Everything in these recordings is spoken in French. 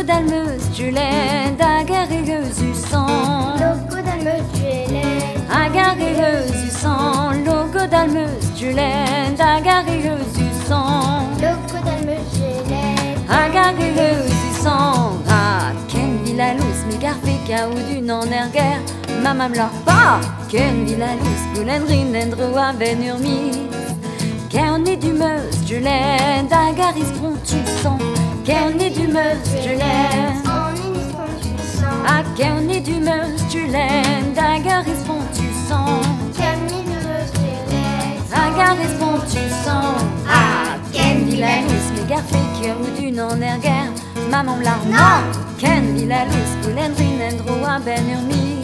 dalmeuse Julien agareuse du sang. Logo dalmeuse Julien agareuse du sang. Logo dalmeuse Julien agareuse du sang. Logo dalmeuse Julien agareuse du sang. Ah, ken villa luz mi garfe ka ou du non erger. Mamam la pas ken villa luz gulen rinendro a ben urmis. Ken est du meuse Julien agaris tu sang. Ken est du meuse Julien ah, ken est du meuse Julien agaris tu sang. Agaris tu sang. Ah, ken villa luz mi garfe ka ou du non erger. Maman la non ken villa luz gulen rinendro a ben urmis.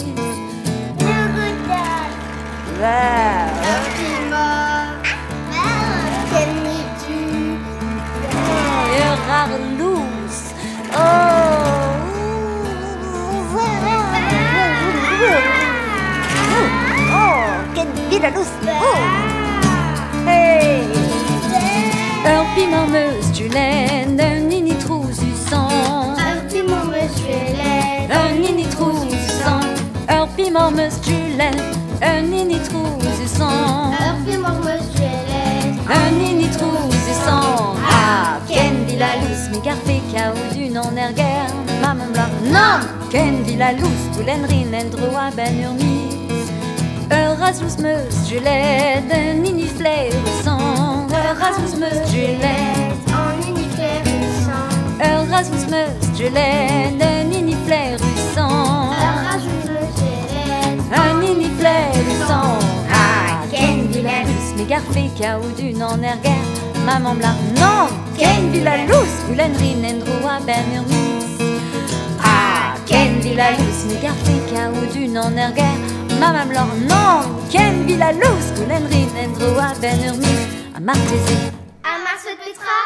Rare luz. Oh, quelle ville à luz. Hey, piment meuse du lait, un nini trou du sang. piment meuse Julien Un nini trou du sang. Un piment meuse du lait, un nini trou du sang. piment meuse Julien Un nini trou du sang. Ah, ken villa luz mi garfe ka ou du non erger. Maman la non ken villa luz gulen rinendro a ben urmis. Erasmus meus Juliette un nini flair sang. Erasmus meus Juliette Erasmus meus Juliette un nini flair sang. Un nini flair sang. Ah, ken villa luz mi garfe ka ou du non erger. Maman bla non ken villa luz gulen rinendro a ben urmis. Ah, ken villa luz mi garfe ka ou du non erger. Maman bla non ken villa luz gulen rinendro a ben urmis. A Martese à Mars Petra